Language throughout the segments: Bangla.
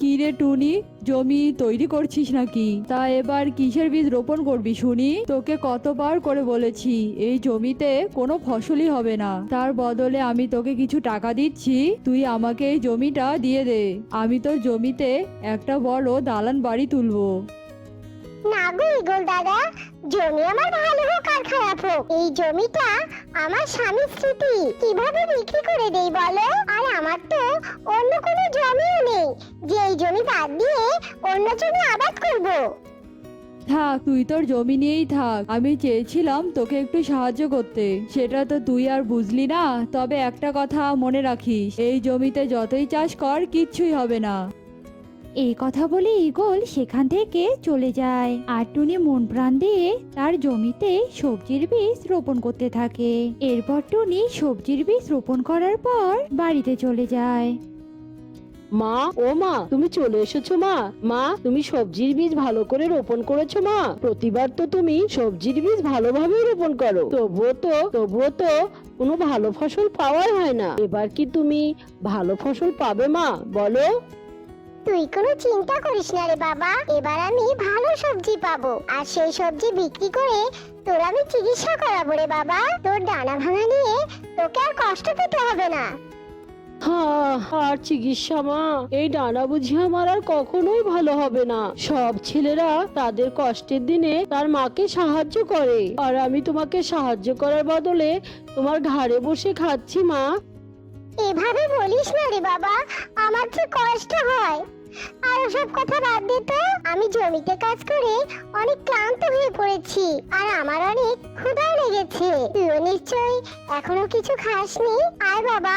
কি রে টুনি, জমি তৈরি করছিস নাকি? তা এবার কিসের বীজ রোপণ করবি শুনি? তোকে কতবার করে বলেছি এই জমিতে কোনো ফসলই হবে না, তার বদলে আমি তোকে কিছু টাকা দিচ্ছি, তুই আমাকে এই জমিটা দিয়ে দে। আমি তোর জমিতে একটা বড় দালান বাড়ি তুলবো। না গো ইগল দাদা, জমি আমার ভালো হোক আর খারাপ হোক, এই জমিটা আমার স্বামীর স্মৃতি, কিভাবে বিক্রি করে দেই বলো? আর আমার তো অন্য কোনো জমিও নেই যে এই জমি বাদ দিয়ে অন্য জমি আবাদ করব। থাক, তুই তোর জমি নিয়েই থাক। আমি চেয়েছিলাম তোকে একটু সাহায্য করতে, সেটা তো তুই আর বুঝলি না। তবে একটা কথা মনে রাখিস, এই জমিতে যতই চাষ কর কিচ্ছুই হবে না। এই কথা বলে ঈগল সেখান থেকে চলে যায় আর টুনি মন প্রাণ দিয়ে তার জমিতে সবজির বীজ রোপণ করতে থাকে। এরপর টুনি সবজির বীজ রোপণ করার পর বাড়িতে চলে যায়। মা, ও মা, তুমি চলে এসেছো মা? মা, তুমি সবজির বীজ ভালো করে রোপণ করেছো মা? প্রতিবার তো তুমি সবজির বীজ ভালোভাবে রোপণ করো, তবুও তো কোনো ভালো ফসল পাওয়াই হয় না। এবার কি তুমি ভালো ফসল পাবে মা, বলো? তুই কোনো চিন্তা করিস না রে বাবা, এবার আমি ভালো সবজি পাবো, আর সেই সবজি বিক্রি করে তোর আমি চিকিৎসা করাবো রে বাবা। তোর ডানা ভাঙা নিয়ে তোকে আর কষ্ট পেতে হবে না। আর চিকিৎসা মা, এই ডানা বুঝি আমার আর কখনোই ভালো হবে না। সব ছেলেরা তাদের কষ্টের দিনে তার মাকে সাহায্য করে, আর আমি তোমাকে সাহায্য করার বদলে তোমার ঘাড়ে বসে খাচ্ছি মা। এভাবে বলিস না রে বাবা, আমার যে কষ্ট হয়। আর ওসব কথা বাদ দে তো, আমি জমিতে কাজ করে অনেক ক্লান্ত হয়ে পড়েছি, আর আমার অনেক ক্ষুধাও লেগেছে। তুইও নিশ্চয়ই এখনো কিছু খাসনি। আয় বাবা,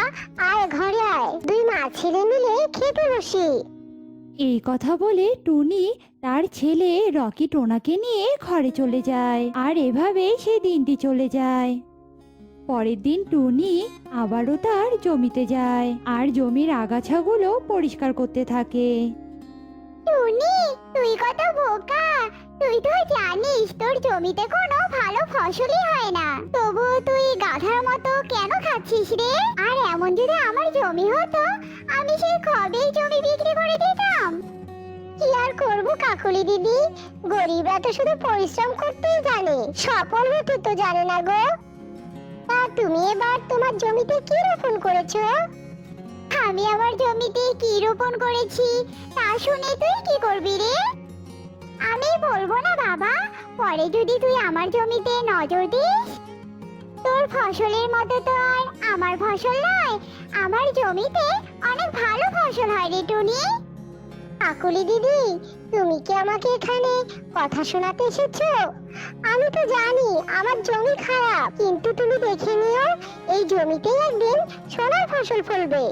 আয় ঘরে আয়, দুই মা ছেলে মিলে খেতে বসি। এই কথা বলে টুনি তার ছেলে রকি টোনাকে নিয়ে ঘরে চলে যায় আর এভাবেই সেই দিনটি চলে যায়। পরের দিন টুনি আবারও তার জমিতে যায় আর জমির আগাছাগুলো পরিষ্কার করতে থাকে। টুনি, তুই কত বোকা! তুই তো জানিস তোর জমিতে কোনো ভালো ফসলই হয় না, তবুও তুই গাধার মতো কেন খাচ্ছিস রে? আর এমন যদি আমার জমি হতো, আমি সেই কবেই জমি বিক্রি করে দিতাম। কি আর করবো কাকুলি দিদি, গরিবরা তো শুধু পরিশ্রম করতেই জানে, সফল হতে তো জানে না গো। তা তুমি এবার তোমার জমিতে কি রোপণ করেছো? আমি আমার জমিতে কি রোপণ করেছি তা শুনে তুই কি করবি রে? আমি বলবো না বাবা, পরে যদি তুই আমার জমিতে নজর দিস। তোর ফসলের মতো তো আর আমার ফসল নয়, আমার জমিতে অনেক ভালো ফসল হয় রে টুনি। কাকুলি দিদি, তুমি কি আমাকে এখানে কথা শোনাতে এসেছো? আমি তো জানি আমার জমি খারাপ, কিন্তু তুমি দেখে নিও, এই জমিতেই একদিন সোনার ফসল ফলবে।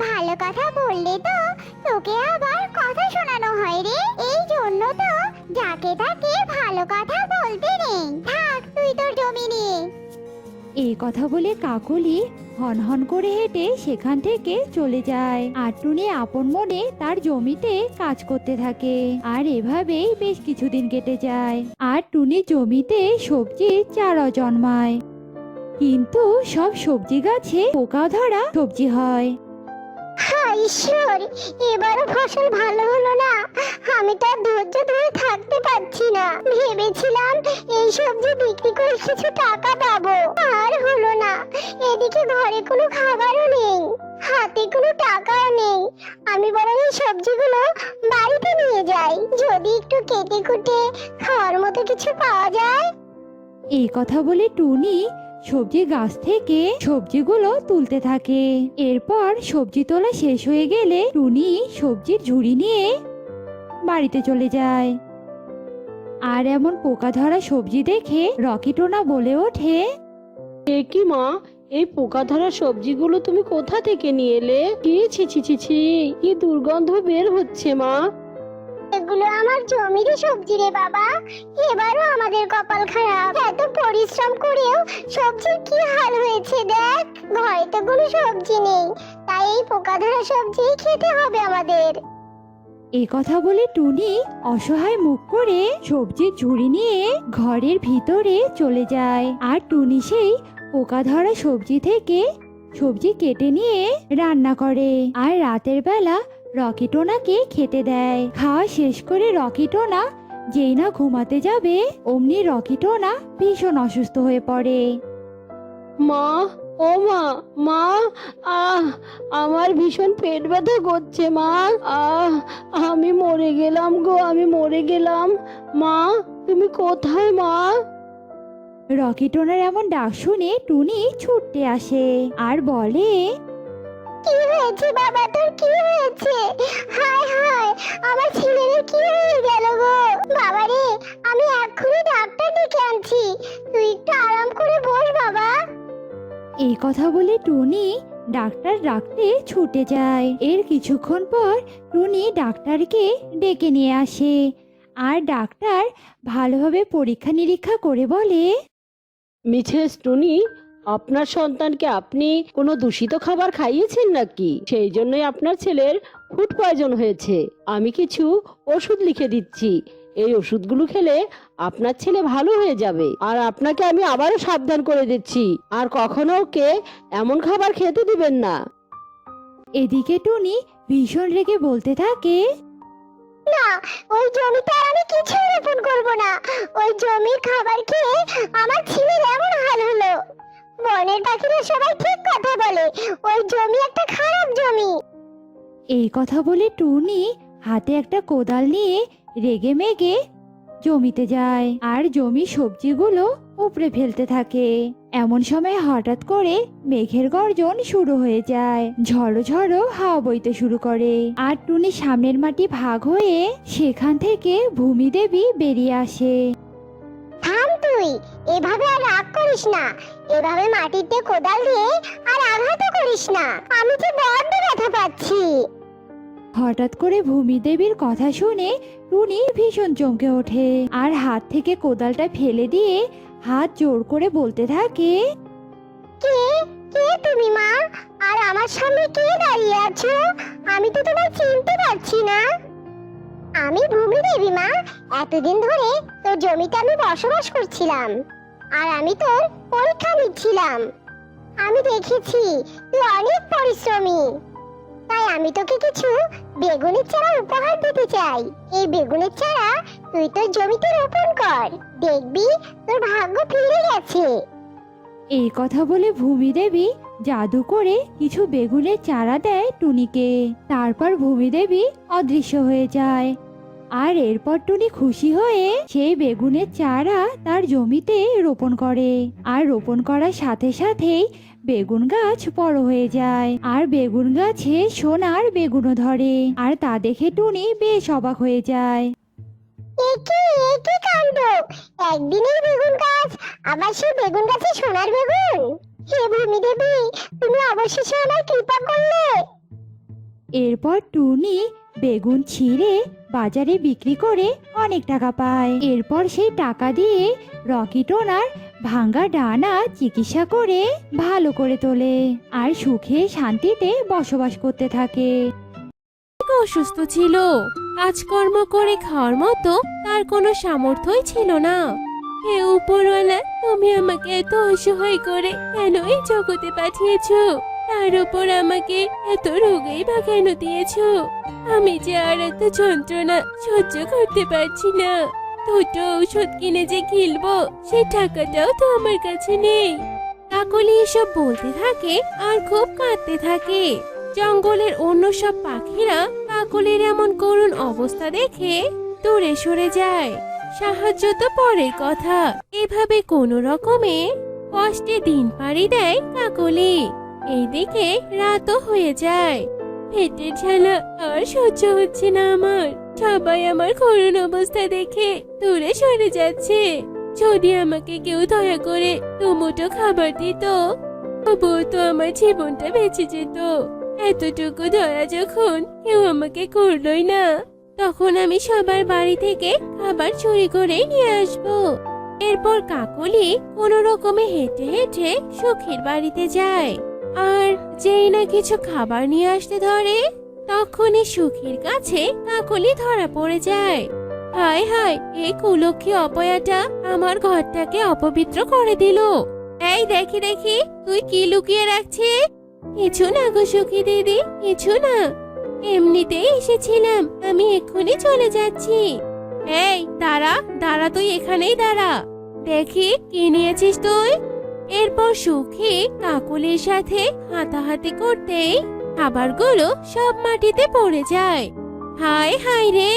ভালো কথা বললে তো তোকে আবার কথা শোনানো হয় রে, এই জন্য তো যাকে তাকে ভালো কথা বলতে নেই। থাক তুই তোর জমি নিয়ে। এই কথা বলে কাকলি হন হন করে হেঁটে সেখান থেকে চলে যায় আর টুনি আপন মনে তার জমিতে কাজ করতে থাকে। আর এভাবেই বেশ কিছুদিন কেটে যায় আর টুনি জমিতে সবজির চারা জন্মায়, কিন্তু সব সবজি গাছে পোকা ধরা সবজি হয়। হায় ঈশ্বর, এবারও ফসল ভালো হলো না। আমি তো আর ধৈর্য ধরে থাকতে পারছি না। ভেবেছিলাম এই সবজি বিক্রি করে কিছু টাকা পাবো, আর হলো না। এদিকে ঘরে কোনো খাবারও নেই, হাতে কোনো টাকাও নেই। আমি বরং এই সবজিগুলো বাড়িতে নিয়ে যাই, যদি একটু কেটে কুটে খাওয়ার মতো কিছু পাওয়া যায়। এই কথা বলে টুনি সবজি গাছ থেকে সবজিগুলো তুলতে থাকে। এরপর সবজি তোলা শেষ হয়ে গেলে টুনি সবজির ঝুড়ি নিয়ে বাড়িতে চলে যায়। আর এমন পোকা ধরা সবজি দেখে রকি টোনা বলে ওঠে, এ কি মা, এই পোকা ধরা সবজিগুলো তুমি কোথা থেকে নিয়ে এলে? কি ছি ছি ছি ছি, কি দুর্গন্ধ বের হচ্ছে মা। এগুলো আমার জমির সবজি রে বাবা, এবারও আমাদের কপাল খারাপ। এত পরিশ্রম করেও সবজির কি হাল হয়েছে দেখ, ঘরে তো কোনো সবজি নেই, তাই এই পোকা ধরা সবজি খেতে হবে আমাদের। এই কথা বলে টুনি অসহায় মুখ করে সবজির ঝুড়ি নিয়ে ঘরের ভিতরে চলে যায় আর টুনি সেই পোকা ধরা সবজি থেকে সবজি কেটে নিয়ে রান্না করে। আর রাতের বেলা রকি টোনাকে খেতে দেয়। খাওয়া শেষ করে রকি টোনা যেই না ঘুমাতে যাবে অমনি রকি টোনা ভীষণ অসুস্থ হয়ে পড়ে। মা, ও মা, মা, আমার ভীষণ পেট ব্যথা করছে মা। আমি মরে গেলাম গো, আমি মরে গেলাম। মা, তুমি কোথায় মা? রকি টোনার এমন ডাক শুনে টুনি ছুটতে আসে আর বলে, কি হয়েছে বাবা, তোর কি হয়েছে? হায় হায়, আমার ছেলের কি হয়ে গেল গো? বাবা রে, আমি এক্ষুনি ডাক্তার ডেকে আনছি, তুই একটু আরাম করে বস বাবা। এই কথা বলে টুনি ডাক্তার ডাকতে ছুটে যায়। এর কিছুক্ষণ পর টুনি ডাক্তারকে ডেকে নিয়ে আসে আর ডাক্তার ভালোভাবে পরীক্ষা নিরীক্ষা করে বলে, মিসেস টুনি, আপনার সন্তানকে আপনি কোনো দূষিত খাবার খাইয়েছেন নাকি? সেই জন্যই আপনার ছেলের ফুড পয়জন হয়েছে। আমি কিছু ওষুধ লিখে দিচ্ছি, এই ওষুধগুলো খেলে আপনার ছেলে ভালো হয়ে যাবে। আর আপনাকে আমি আবারও সাবধান করে দিচ্ছি, আর কখনো ওকে এমন খাবার খেতে দিবেন না। এদিকে টুনি ভীষণ রেগে বলতে থাকে, না, ওই জমিতে আর আমি কিছু রোপণ করব না। ওই জমির খাবার খেয়ে আমার ছেলের এমন হাল হলো। বনের পাখিরা সবাই ঠিক কথা বলে, ওই জমি একটা খারাপ জমি। এই কথা বলে টুনি হাতে একটা কোদাল নিয়ে রেগে মেগে জমিতে যায় আর জমি সবজিগুলো উপড়ে ফেলতে থাকে। এমন সময় হঠাৎ করে মেঘের গর্জন শুরু হয়ে যায়, ঝড়ো ঝড়ো হাওয়া বইতে শুরু করে আর টুনি সামনের মাটি ভাগ হয়ে সেখান থেকে ভূমিদেবী বেরিয়ে আসে। থাম তুই, এভাবে আর রাগ করিস না। এভাবে মাটিতে কোদাল দিয়ে আর আঘাতও করিস না, আমি যে বড্ড ব্যথা পাচ্ছি। হঠাৎ করে ভূমিদেবীর কথা শুনে টুনি ভীষণ চমকে ওঠে আর হাত থেকে কোদালটা ফেলে দিয়ে হাত জোর করে বলতে থাকে, কে কে তুমি মা? আর আমার সামনে কে দাঁড়িয়ে আছো? আমি তো তোমায় চিনতে পারছি না। আমি ভূমিদেবী মা, এতদিন ধরে তোর জমিতে আমি বসবাস করছিলাম আর আমি তোর পরীক্ষা নিচ্ছিলাম। আমি দেখেছি তুই অনেক পরিশ্রমী, তাই আমি তোকে কিছু বেগুনের চারা উপহার দিতে চাই। এই বেগুনের চারা তুই তোর জমিতে রোপণ কর, দেখবি তোর ভাগ্য ফিরে গেছে। এই কথা বলে ভূমিদেবী জাদু করে কিছু বেগুনের চারা দেয় টুনিকে। তারপর ভূমিদেবী অদৃশ্য হয়ে যায় আর এরপর টুনি খুশি হয়ে সেই বেগুনের চারা তার জমিতে রোপণ করে আর রোপণ করার সাথে সাথেই বেগুন গাছ বড় হয়ে যায় আর বেগুন গাছে সোনার বেগুনও ধরে আর তা দেখে টুনি বেশ অবাক হয়ে যায়। একি কাণ্ড! একদিনের বেগুন গাছ, আবার সেই বেগুন গাছে সোনার বেগুন! হে ভূমিদেবী, তুমি অবশেষে আমার কৃপা করলে। এরপর টুনি বেগুন ছিঁড়ে বাজারে বিক্রি করে অনেক টাকা পায়। এরপর সেই টাকা দিয়ে রকি টোনার ভাঙ্গা ডানা চিকিৎসা করে ভালো করে তোলে আর সুখে শান্তিতে বসবাস করতে থাকে। অসুস্থ ছিল, কাজকর্ম করে খাওয়ার মতো তার কোনো সামর্থ্যই ছিল না। হে উপরওয়ালা, তুমি আমাকে এত অসহায় করে কেন এই জগতে পাঠিয়েছো? তার উপর আমাকে এত রোগেই বা কেন দিয়েছো? আমি যে আর এত যন্ত্রণা সহ্য করতে পারছি না। দুটো ঔষধ কিনে যে গিলবো সে টাকাটাও তো আমার কাছে নেই। কাকলি এসব বলতে থাকে আর খুব কাঁদতে থাকে। জঙ্গলের অন্য সব পাখিরা কাকলির এমন করুণ অবস্থা দেখে দূরে সরে যায়। সাহায্য তো পরের কথা, এভাবে কোনো রকমে কষ্টে দিন পাড়ি দেয় কাকলি। এইদিকে রাতও হয়ে যায়। পেটের জ্বালা আর সহ্য হচ্ছে না আমার। সবাই আমার করুণ অবস্থা দেখে দূরে সরে যাচ্ছে। যদি আমাকে কেউ দয়া করে দুমুঠো খাবার দিত, তবুও তো আমার জীবনটা বেঁচে যেত। এতটুকু দয়া যখন কেউ আমাকে করলই না, তখন আমি সবার বাড়ি থেকে খাবার চুরি করে নিয়ে আসবো। এরপর কাকলি কোনো রকমে হেঁটে হেঁটে সুখীর বাড়িতে যায় আর যেই না কিছু খাবার নিয়ে আসতে ধরে, তখনই সুখীর কাছে কাকলি ধরা পড়ে যায়। হায় হায়, এই কুলক্ষী অপয়াটা আমার ঘরটাকে অপবিত্র করে দিল। এই দেখি দেখি, তুই কি লুকিয়ে রাখছিস? কিছু না গো সুখী দিদি, কিছু না। এমনিতেই এসেছিলাম, আমি এক্ষুনি চলে যাচ্ছি। এই দাঁড়া দাঁড়া, তুই এখানেই দাঁড়া, দেখি কি নিয়েছিস তুই। এরপর সুখী কাকলির সাথে হাতাহাতি করতেই খাবারগুলো সব মাটিতে পড়ে যায়। হায় হায় রে,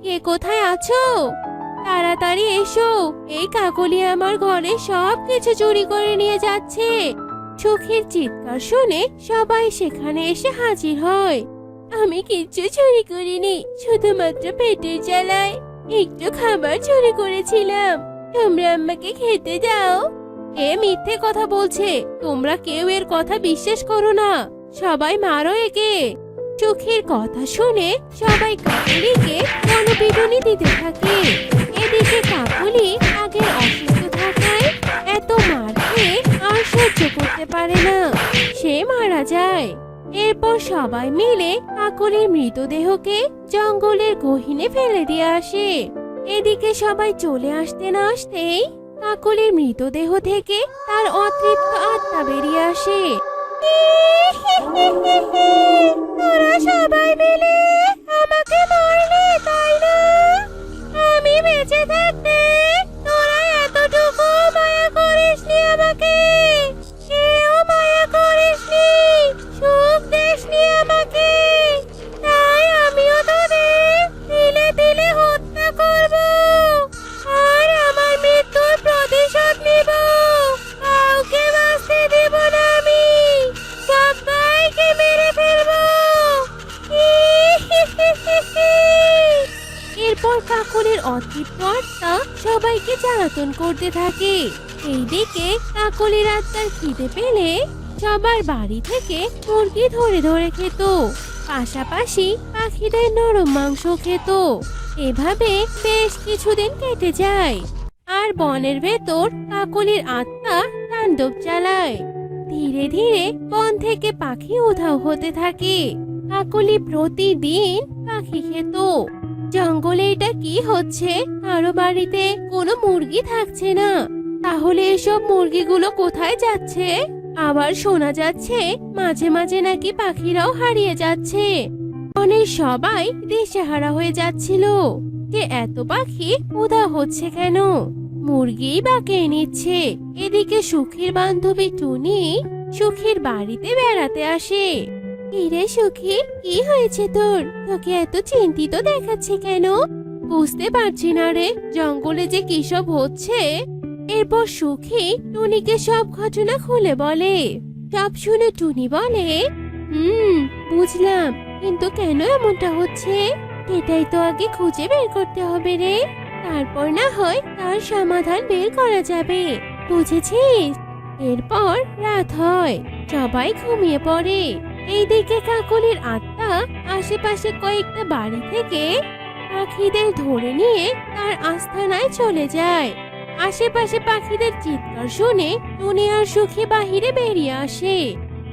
কে কোথায় আছো? তাড়াতাড়ি এসো, এই কাকলি আমার ঘরে সব কিছু চুরি করে নিয়ে যাচ্ছে। সুখীর চিৎকার শুনে সবাই সেখানে এসে হাজির হয়। আমি কিচ্ছু চুরি করিনি, শুধুমাত্র পেটের জ্বালায় একটু খাবার চুরি করেছিলাম। তোমরা আমাকে খেতে দাও। এ মিথ্যে কথা বলছে, তোমরা কেউ এর কথা বিশ্বাস করো না, সবাই মারো একে। সুখীর কথা শুনে সবাই কাকলিকে গণপিটুনি দিতে থাকে। এদিকে কাকলি আগের অসুস্থ থাকায় এত মার খেয়ে আর সহ্য করতে পারে না, সে মারা যায়। এরপর সবাই মিলে কাকলির মৃতদেহকে জঙ্গলের গহীনে ফেলে দিয়ে আসে। এদিকে সবাই চলে আসতে না আসতেই কাকলির মৃতদেহ থেকে তার অতৃপ্ত আত্মা বেরিয়ে আসে। তোরা সবাই মিলে আমাকে মারলে, তাই না? আমি বেঁচে থাকতে তোরা এতটুকু মায়া করিসনি আমাকে, কেউ মায়া করিসনি, সুখ দিসনি আমাকে। তাই আমিও তোদের তিলে তিলে হত্যা করব আর আমার মৃত্যুর প্রতিশোধ নিব। কাউকে বাঁচতে দেব না, আমি সবাইকে মেরে ফেলবো। এরপর কাকলির অতৃপ্ত আত্মা সবাইকে জ্বালাতন করতে থাকে। এইদিকে কাকলির আত্মার খিদে পেলে সবার বাড়ি থেকে মুরগি ধরে ধরে খেত, পাশাপাশি পাখিদের নরম মাংস খেত। এভাবে বেশ কিছুদিন কেটে যায় আর বনের ভেতর কাকলির আত্মা তাণ্ডব চালায়। ধীরে ধীরে বন থেকে পাখি উধাও হতে থাকে। কাকলি প্রতিদিন পাখি খেত। জঙ্গলে এটা কি হচ্ছে? কারো বাড়িতে কোনো মুরগি থাকছে না, তাহলে এসব মুরগিগুলো কোথায় যাচ্ছে? আবার শোনা যাচ্ছে মাঝে মাঝে নাকি পাখিরাও হারিয়ে যাচ্ছে। বনের সবাই দিশেহারা হয়ে যাচ্ছিল যে এত পাখি উধাও হচ্ছে কেন, মুরগি বা কে নিচ্ছে। এদিকে সুখীর বান্ধবী টুনি সুখীর বাড়িতে বেড়াতে আসে। কিরে সুখী, কি হয়েছে তোর? তোকে এত চিন্তিত দেখাচ্ছে কেন? বুঝতে পারছি না রে, জঙ্গলে যে কি সব হচ্ছে। এরপর সুখী টুনিকে সব ঘটনা খুলে বলে। সব শুনে টুনি বলে, বুঝলাম, কিন্তু কেন এমনটা হচ্ছে এটাই তো আগে খুঁজে বের করতে হবে রে, তারপর না হয় তার সমাধান বের করা যাবে, বুঝেছিস? এরপর রাত হয়, সবাই ঘুমিয়ে পড়ে। এইদিকে কাকলির আত্মা আশেপাশে কয়েকটা বাড়ি থেকে পাখিদের ধরে নিয়ে তার আস্তানায় চলে যায়। আশেপাশে পাখিদের চিৎকার শুনে টুনি আর সুখী বাহিরে বেরিয়ে আসে।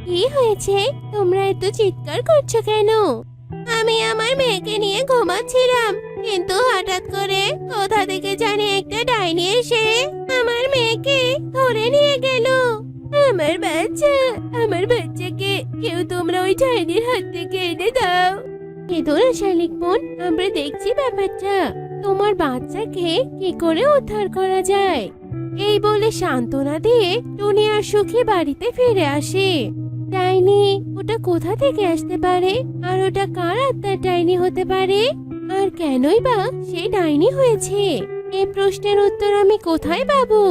কি হয়েছে? তোমরা এত চিৎকার করছো কেন? আমি আমার মেয়েকে নিয়ে ঘুমাচ্ছিলাম, কিন্তু হঠাৎ করে কোথা থেকে জানি একটা ডাইনি এসে আমার মেয়েকে ধরে নিয়ে গেল। আমার বাচ্চাকে কেউ তোমরা ওই ডাইনির হাত থেকে এনে দাও। এদোরা শালিক বোন, আমরা দেখছি ব্যাপারটা, তোমার বাচ্চাকে কি করে উদ্ধার করা যায়। এই বলে সান্ত্বনা দিয়ে টুনি আর সুখী বাড়িতে ফিরে আসে। ডাইনি ওটা কোথা থেকে আসতে পারে, আর ওটা কার আত্মার ডাইনি হতে পারে, আর কেনই বা সে ডাইনি হয়েছে? এই প্রশ্নের উত্তর আমি কোথায় পাবো?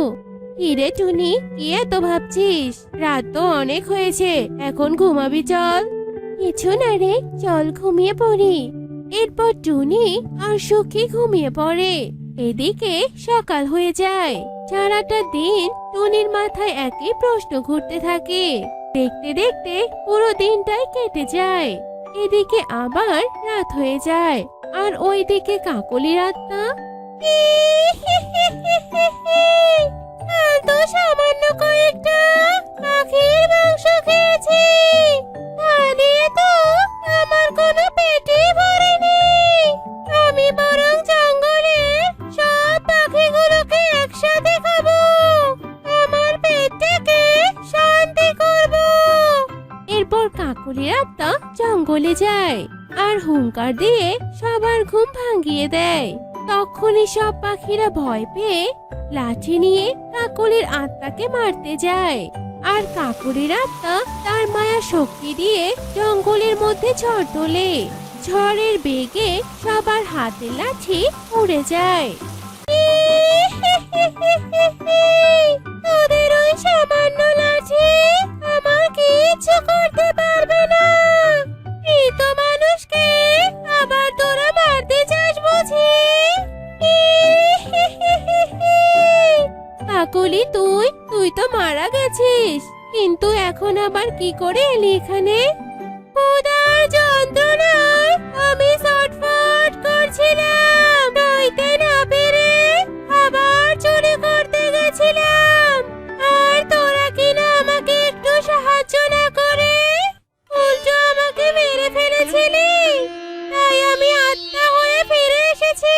কিরে টুনি, কি এত ভাবছিস? রাত তো অনেক হয়েছে, এখন ঘুমাবি চল। কিছু না রে, চল ঘুমিয়ে পড়ি। এরপর টুনি আর সুখী ঘুমিয়ে পড়ে। এদিকে সকাল হয়ে যায়। সারাটা দিন টুনির মাথায় একই প্রশ্ন ঘুরতে থাকে। দেখতে দেখতে পুরো দিনটাই কেটে যায়। এদিকে আবার রাত হয়ে যায়, আর ওইদিকে কাকলির আত্মা তো সামান্য কয়েকটা পাখির মাংস খেয়েছি, তা দিয়ে তো আমার কোনো পেটই ভরেনি। আমি বরং জঙ্গলে সব পাখিগুলোকে একসাথে খাবো, আমার পেটটাকে শান্তি করব। এরপর কাকলির আত্মা জঙ্গলে যায়। আর হুংকার দিয়ে সবার ঘুম ভাঙিয়ে দেয়। তখনই সব পাখিরা ভয় পেয়ে লাঠি নিয়ে কাকলির আত্মাকে মারতে যায়। আর কাকলির আত্মা তার মায়া শক্তি দিয়ে জঙ্গলের মধ্যে ঝড় তোলে। ঝড়ের বেগে সবার হাতে লাঠি উড়ে যায়। তোদের ওই সামান্য লাঠি আমার কিচ্ছু করতে পারবে না। মৃত মানুষকে আবার তোরা মারতে চাস বুঝি? কাকলি তুই তো মারা গেছিস, কিন্তু এখন আবার কি করে এলি এখানে? ক্ষুধার যন্ত্রণায় আমি ছটফট করছিলাম, নইতে না পেরে আবার চুরি করতে গেছিলাম। আর তোরা কিনা আমাকে একটু সাহায্য না করে উল্টো আমাকে মেরে ফেলেছিলি। তাই আমি আত্মা হয়ে ফিরে এসেছি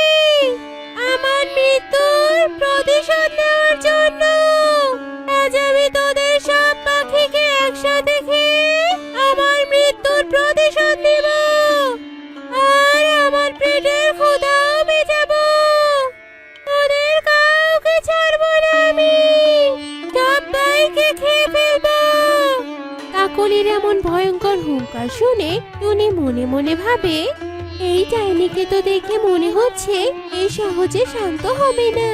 আমার মৃত্যুর প্রতিশোধ নেওয়ার জন্য। আজ আমি তোদের সব পাখিকে একসাথে খেয়ে আমার মৃত্যুর প্রতিশোধ নেব, আর আমার পেটের ক্ষুধাও মেটাবো। তোদের কাউকে ছাড়বো না, আমি সবাইকে খেয়ে ফেলবো। কাকলির এমন ভয়ঙ্কর হুঙ্কার শুনে টুনি মনে মনে ভাবে, এই ডাইনিকে তো দেখে মনে হচ্ছে এই সহজে শান্ত হবে না।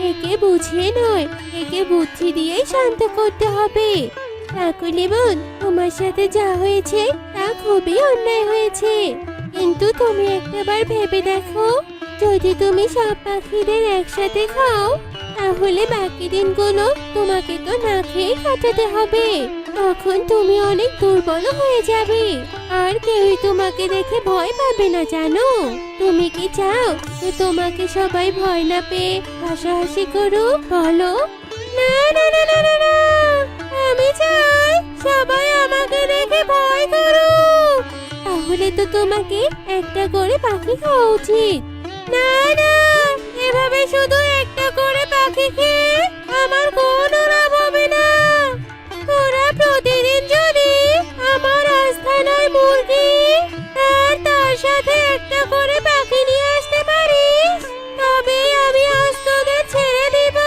একে বুঝিয়ে নয়, একে বুদ্ধি দিয়েই শান্ত করতে হবে। কাকলি বোন, তোমার সাথে যা হয়েছে তা খুবই অন্যায় হয়েছে, কিন্তু তুমি একটাবার ভেবে দেখো, যদি তুমি সব পাখিদের একসাথে খাও তাহলে বাকি দিনগুলো তোমাকে তো না খেয়ে কাটাতে হবে। তখন তুমি অনেক দুর্বল হয়ে যাবে, আর কেউই তোমাকে দেখে ভয় পাবে না, জানো? তুমি কি চাও যে তোমাকে সবাই ভয় না পেয়ে হাসাহাসি করুক? বলো। না না না না না না, আমি চাই সবাই আমাকে দেখে ভয় করুক। তাহলে তো তোমাকে একটা করে পাখি খাওয়া উচিত। না না, এভাবে শুধু একটা করে পাখি খেয়ে আমার কোনো লাভ হবে না। তোরা প্রতিদিন যদি আমার আস্থানায় মুরগি আর তার সাথে একটা করে পাখি নিয়ে আসতে পারিস, তবেই আমি আজ তোদের ছেড়ে দিব।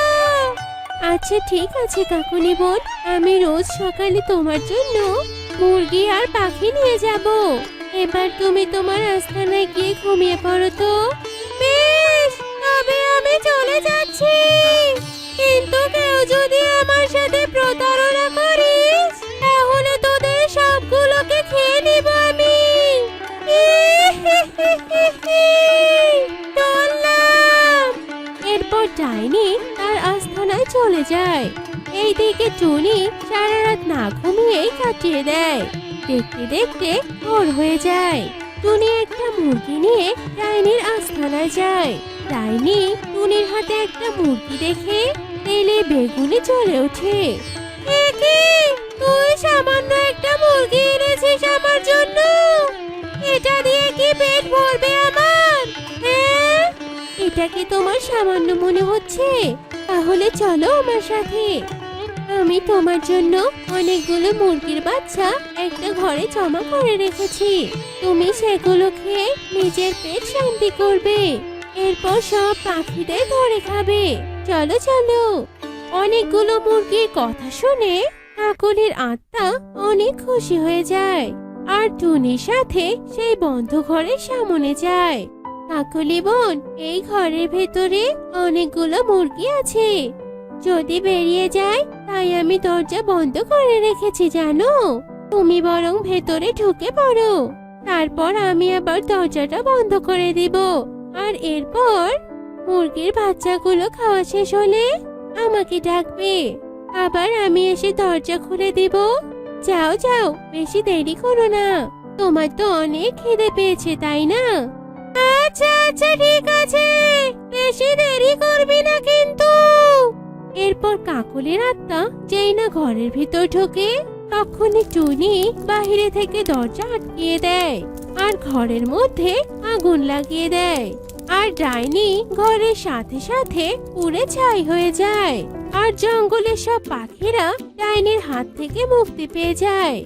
আচ্ছা ঠিক আছে কাকুনি বোন, আমি রোজ সকালে তোমার জন্য মুরগি আর পাখি নিয়ে যাব। এবার তুমি তোমার আস্তানায় গিয়ে ঘুমিয়ে পড়ো তো। বেশ, তবে আমি চলে যাচ্ছি, কিন্তু কেউ যদি আমার সাথে প্রতারণা করিস তাহলে তোদের সবগুলোকে খেয়ে নিব আমি। চললাম। এরপর ডাইনি তার আস্তানায় চলে যায়। এইদিকে টুনি সারা রাত না ঘুমিয়েই কাটিয়ে দেয়। দেখতে দেখতে ভোর হয়ে যায়। টুনি একটা মুরগি নিয়ে ডাইনির আস্তানায় যায়। ডাইনি টুনির হাতে একটা মুরগি দেখে তেলে বেগুনে জ্বলে ওঠে। এ কি, তুই সামান্য একটা মুরগি এনেছিস আমার জন্য? এটা দিয়ে কি পেট ভরবে আমার? হ্যাঁ, এটা কি তোমার সামান্য মনে হচ্ছে? তাহলে চলো আমার সাথে। আমি তোমার জন্য অনেকগুলো মুরগির বাচ্চা একটা ঘরে জমা করে রেখেছি। তুমি সেগুলো খেয়ে নিজের পেট শান্তি করবে, এরপর সব পাখিদের ধরে খাবে। চলো চলো। অনেকগুলো মুরগির কথা শুনে কাকলির আত্মা অনেক খুশি হয়ে যায়, আর টুনির সাথে সেই বন্ধ ঘরের সামনে যায়। কাকলি বোন, এই ঘরের ভেতরে অনেকগুলো মুরগি আছে। যদি বেরিয়ে যায় তাই আমি দরজা বন্ধ করে রেখেছি, জানো? তুমি বরং ভেতরে ঢুকে পড়ো, তারপর আমি আবার দরজাটা বন্ধ করে দিব। আর এরপর মুরগির বাচ্চাগুলো খাওয়া শেষ হলে আমাকে ডাকবে, আবার আমি এসে দরজা খুলে দিব। যাও যাও, বেশি দেরি করো না, তোমার তো অনেক খিদে পেয়েছে তাই না? আচ্ছা আচ্ছা ঠিক আছে, বেশি দেরি করবি না কিন্তু। এরপর কাকলির আত্মা যেই না ঘরের ভিতর ঢোকে তখনই টুনি বাহিরে থেকে দরজা আটকিয়ে দেয় আর ঘরের মধ্যে আগুন লাগিয়ে দেয়। আর ডাইনি ঘরের সাথে সাথে পুড়ে ছাই হয়ে যায়, আর জঙ্গলের সব পাখিরা ডাইনির হাত থেকে মুক্তি পেয়ে যায়।